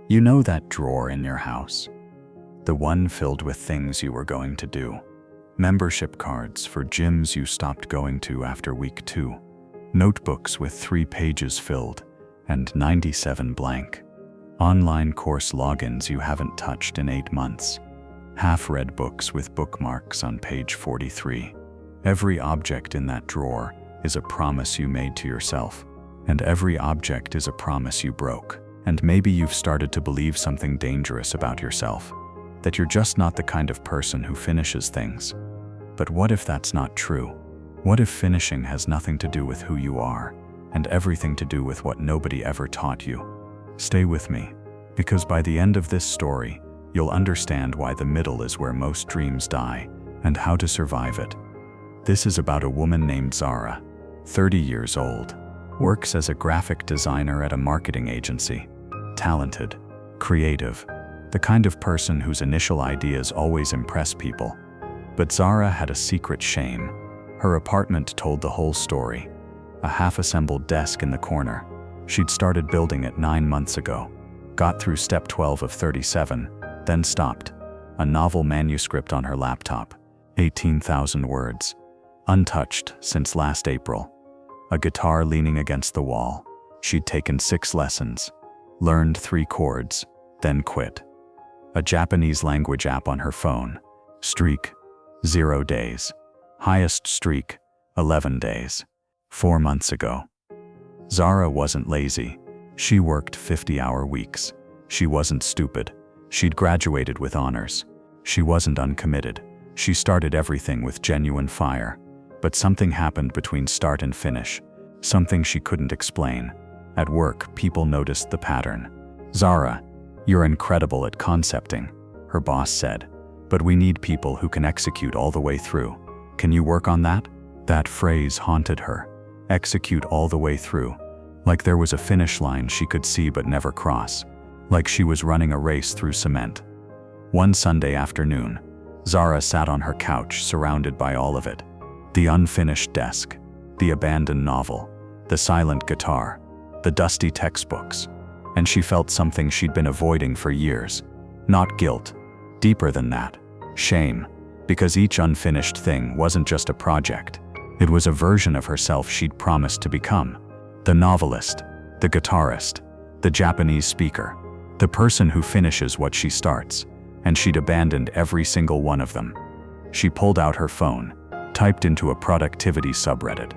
You know that drawer in your house? The one filled with things you were going to do. Membership cards for gyms you stopped going to after week 2. Notebooks with 3 pages filled and 97 blank. Online course logins you haven't touched in 8 months. Half-read books with bookmarks on page 43. Every object in that drawer is a promise you made to yourself, and every object is a promise you broke. And maybe you've started to believe something dangerous about yourself, that you're just not the kind of person who finishes things. But what if that's not true? What if finishing has nothing to do with who you are, and everything to do with what nobody ever taught you? Stay with me, because by the end of this story, you'll understand why the middle is where most dreams die, and how to survive it. This is about a woman named Zara, 30 years old, works as a graphic designer at a marketing agency. Talented, creative, the kind of person whose initial ideas always impress people. But Zara had a secret shame. Her apartment told the whole story. A half-assembled desk in the corner. She'd started building it 9 months ago. Got through step 12 of 37, then stopped. A novel manuscript on her laptop, 18,000 words. Untouched since last April. A guitar leaning against the wall. She'd taken 6 lessons. Learned 3 chords, then quit. A Japanese language app on her phone. Streak, 0 days. Highest streak, 11 days. 4 months ago. Zara wasn't lazy. She worked 50-hour weeks. She wasn't stupid. She'd graduated with honors. She wasn't uncommitted. She started everything with genuine fire. But something happened between start and finish. Something she couldn't explain. At work, people noticed the pattern. "Zara, you're incredible at concepting," her boss said. "But we need people who can execute all the way through. Can you work on that?" That phrase haunted her. Execute all the way through. Like there was a finish line she could see but never cross. Like she was running a race through cement. One Sunday afternoon, Zara sat on her couch surrounded by all of it. The unfinished desk, the abandoned novel, the silent guitar, the dusty textbooks. And she felt something she'd been avoiding for years. Not guilt. Deeper than that. Shame. Because each unfinished thing wasn't just a project. It was a version of herself she'd promised to become. The novelist, the guitarist, the Japanese speaker, the person who finishes what she starts. And she'd abandoned every single one of them. She pulled out her phone, typed into a productivity subreddit.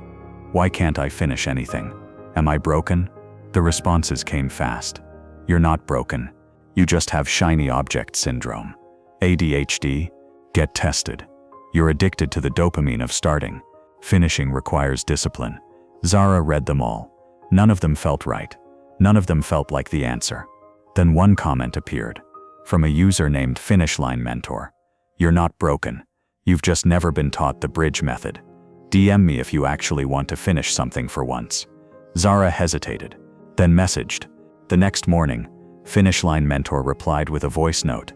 "Why can't I finish anything? Am I broken?" The responses came fast. "You're not broken. You just have shiny object syndrome. ADHD? Get tested. You're addicted to the dopamine of starting. Finishing requires discipline." Zara read them all. None of them felt right. None of them felt like the answer. Then one comment appeared. From a user named Finishline Mentor. "You're not broken. You've just never been taught the bridge method. DM me if you actually want to finish something for once." Zara hesitated, then messaged. The next morning, Finishline Mentor replied with a voice note.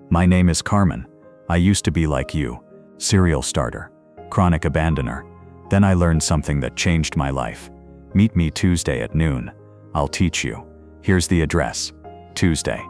"My name is Carmen. I used to be like you. Serial starter. Chronic abandoner. Then I learned something that changed my life. Meet me Tuesday at noon. I'll teach you. Here's the address." Tuesday.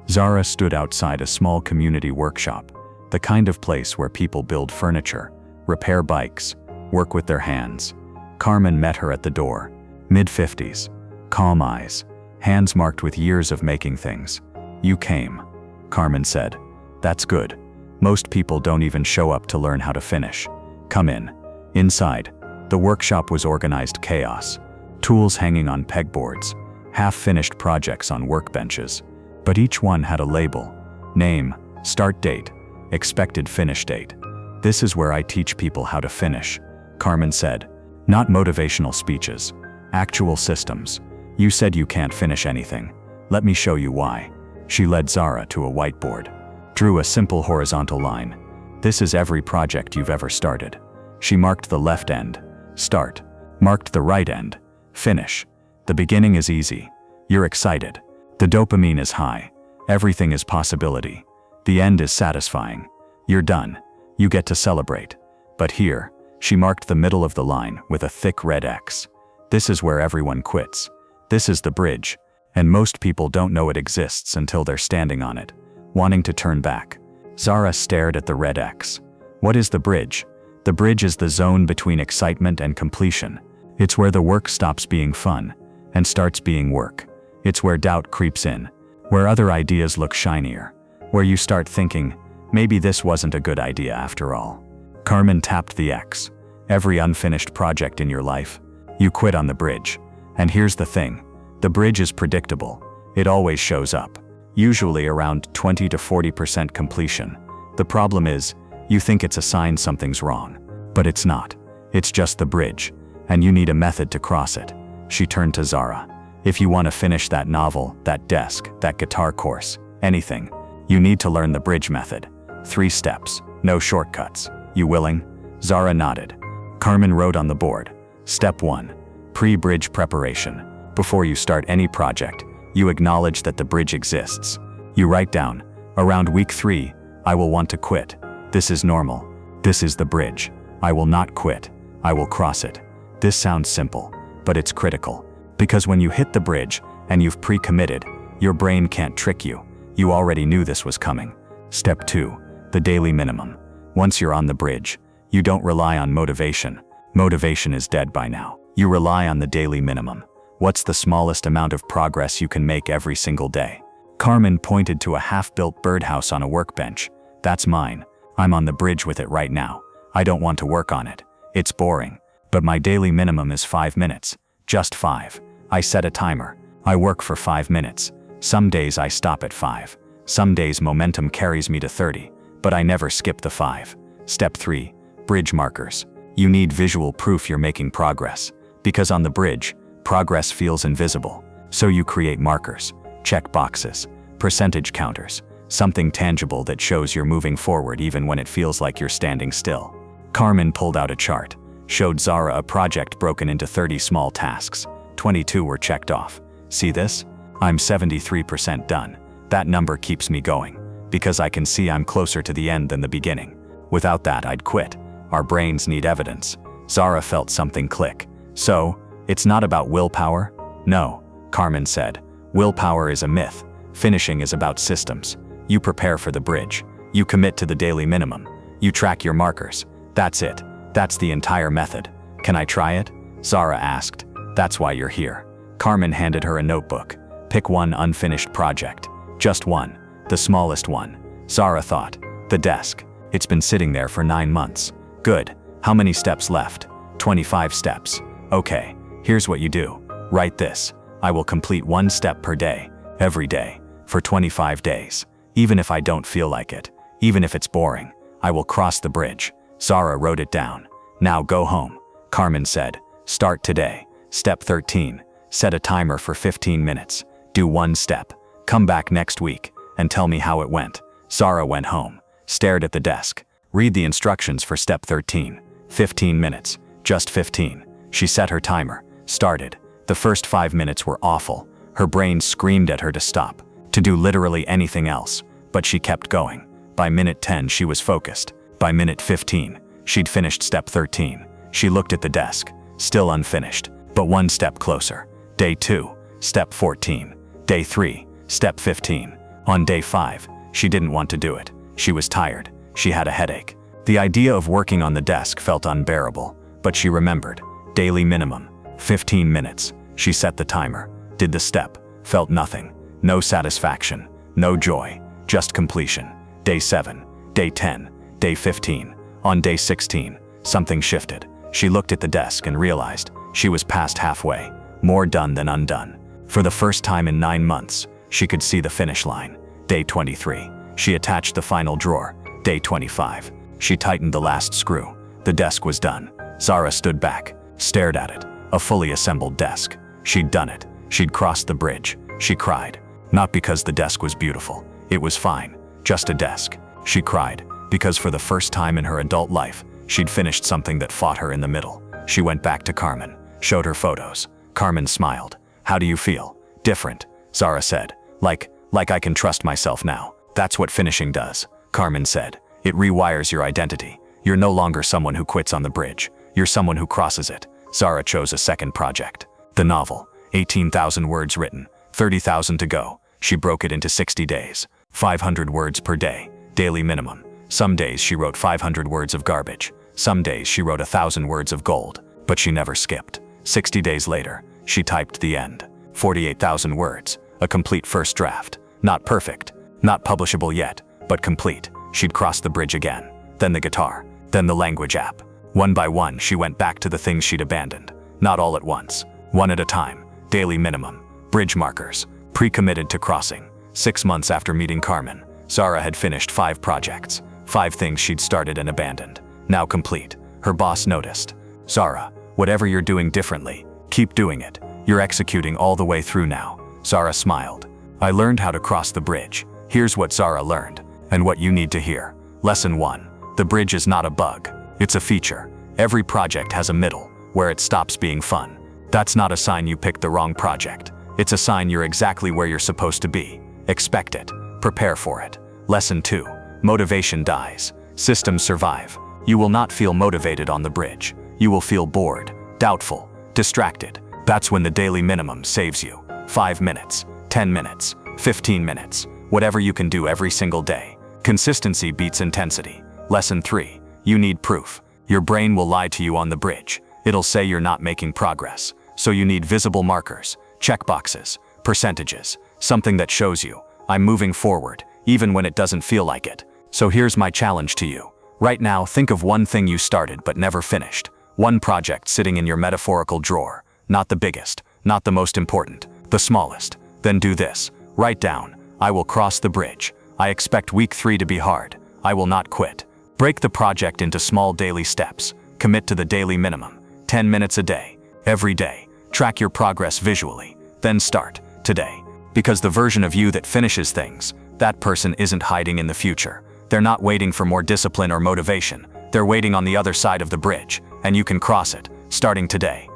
Zara stood outside a small community workshop, the kind of place where people build furniture, repair bikes, work with their hands. Carmen met her at the door, mid-50s, calm eyes, hands marked with years of making things. "You came," Carmen said. "That's good. Most people don't even show up to learn how to finish. Come in." Inside, the workshop was organized chaos. Tools hanging on pegboards, half-finished projects on workbenches. But each one had a label. Name, start date, expected finish date. "This is where I teach people how to finish," Carmen said. "Not motivational speeches. Actual systems. You said you can't finish anything. Let me show you why." She led Zara to a whiteboard. Drew a simple horizontal line. "This is every project you've ever started." She marked the left end. Start. Marked the right end. Finish. The beginning is easy. You're excited. The dopamine is high. Everything is possibility. The end is satisfying. You're done. You get to celebrate. But here, she marked the middle of the line with a thick red X. This is where everyone quits. This is the bridge. And most people don't know it exists until they're standing on it, wanting to turn back. Zara stared at the red X. What is the bridge? The bridge is the zone between excitement and completion. It's where the work stops being fun and starts being work. It's where doubt creeps in, where other ideas look shinier, where you start thinking, maybe this wasn't a good idea after all. Carmen tapped the X. Every unfinished project in your life, you quit on the bridge. And here's the thing, the bridge is predictable. It always shows up, usually around 20 to 40% completion. The problem is, you think it's a sign something's wrong, but it's not. It's just the bridge, and you need a method to cross it. She turned to Zara. If you want to finish that novel, that desk, that guitar course, anything, you need to learn the bridge method. 3 steps, no shortcuts. You willing? Zara nodded. Carmen wrote on the board. Step 1. Pre-bridge preparation. Before you start any project, you acknowledge that the bridge exists. You write down, around week 3, I will want to quit. This is normal. This is the bridge. I will not quit. I will cross it. This sounds simple, but it's critical. Because when you hit the bridge and you've pre-committed, your brain can't trick you. You already knew this was coming. Step 2. The daily minimum. Once you're on the bridge, you don't rely on motivation. Motivation is dead by now. You rely on the daily minimum. What's the smallest amount of progress you can make every single day? Carmen pointed to a half-built birdhouse on a workbench. That's mine. I'm on the bridge with it right now. I don't want to work on it. It's boring. But my daily minimum is 5 minutes. Just 5. I set a timer. I work for 5 minutes. Some days I stop at 5. Some days momentum carries me to 30, but I never skip the 5. Step 3. Bridge markers. You need visual proof you're making progress. Because on the bridge, progress feels invisible. So you create markers, check boxes, percentage counters, something tangible that shows you're moving forward even when it feels like you're standing still. Carmen pulled out a chart, showed Zara a project broken into 30 small tasks. 22 were checked off. See this? I'm 73% done. That number keeps me going, because I can see I'm closer to the end than the beginning. Without that, I'd quit. Our brains need evidence. Zara felt something click. So, it's not about willpower? No, Carmen said. Willpower is a myth. Finishing is about systems. You prepare for the bridge. You commit to the daily minimum. You track your markers. That's it. That's the entire method. Can I try it? Zara asked. That's why you're here. Carmen handed her a notebook. Pick one unfinished project. Just one. The smallest one. Zara thought. The desk. It's been sitting there for 9 months. Good. How many steps left? 25 steps. Okay, here's what you do. Write this. I will complete 1 step per day, every day, for 25 days. Even if I don't feel like it, even if it's boring, I will cross the bridge. Zara wrote it down. Now go home. Carmen said. Start today. Step 13. Set a timer for 15 minutes. Do 1 step. Come back next week and tell me how it went. Zara went home, stared at the desk. Read the instructions for step 13. 15 minutes. Just 15. She set her timer. Started. The first 5 minutes were awful. Her brain screamed at her to stop, to do literally anything else. But she kept going. By minute 10, she was focused. By minute 15, she'd finished step 13. She looked at the desk. Still unfinished, but 1 step closer. Day 2, step 14. Day 3, step 15. On day 5, she didn't want to do it. She was tired. She had a headache. The idea of working on the desk felt unbearable, but she remembered. Daily minimum. 15 minutes. She set the timer. Did the step. Felt nothing. No satisfaction. No joy. Just completion. Day 7. Day 10. Day 15. On day 16, something shifted. She looked at the desk and realized she was past halfway. More done than undone. For the first time in 9 months, she could see the finish line. Day 23. She attached the final drawer. Day 25. She tightened the last screw. The desk was done. Zara stood back, stared at it. A fully assembled desk. She'd done it. She'd crossed the bridge. She cried. Not because the desk was beautiful. It was fine. Just a desk. She cried because for the first time in her adult life, she'd finished something that fought her in the middle. She went back to Carmen, showed her photos. Carmen smiled. How do you feel? Different, Zara said. Like I can trust myself now. That's what finishing does, Carmen said. It rewires your identity. You're no longer someone who quits on the bridge. You're someone who crosses it. Zara chose a second project. The novel. 18,000 words written. 30,000 to go. She broke it into 60 days. 500 words per day, daily minimum. Some days she wrote 500 words of garbage. Some days she wrote 1,000 words of gold, but she never skipped. 60 days later, she typed the end. 48,000 words, a complete first draft. Not perfect, not publishable yet, but complete. She'd cross the bridge again, then the guitar, then the language app. One by one, she went back to the things she'd abandoned. Not all at once, one at a time. Daily minimum, bridge markers, pre-committed to crossing. 6 months after meeting Carmen, Zara had finished 5 projects, 5 things she'd started and abandoned. Now complete. Her boss noticed. Zara, whatever you're doing differently, keep doing it. You're executing all the way through now. Zara smiled. I learned how to cross the bridge. Here's what Zara learned, and what you need to hear. Lesson 1. The bridge is not a bug. It's a feature. Every project has a middle, where it stops being fun. That's not a sign you picked the wrong project. It's a sign you're exactly where you're supposed to be. Expect it. Prepare for it. Lesson 2. Motivation dies. Systems survive. You will not feel motivated on the bridge. You will feel bored, doubtful, distracted. That's when the daily minimum saves you. 5 minutes, 10 minutes, 15 minutes, whatever you can do every single day. Consistency beats intensity. Lesson 3. You need proof. Your brain will lie to you on the bridge. It'll say you're not making progress. So you need visible markers, checkboxes, percentages, something that shows you, I'm moving forward, even when it doesn't feel like it. So here's my challenge to you. Right now, think of one thing you started but never finished. One project sitting in your metaphorical drawer. Not the biggest, not the most important, the smallest. Then do this. Write down, I will cross the bridge. I expect week 3 to be hard. I will not quit. Break the project into small daily steps. Commit to the daily minimum. 10 minutes a day. Every day. Track your progress visually. Then start, today. Because the version of you that finishes things, that person isn't hiding in the future. They're not waiting for more discipline or motivation. They're waiting on the other side of the bridge, and you can cross it, starting today.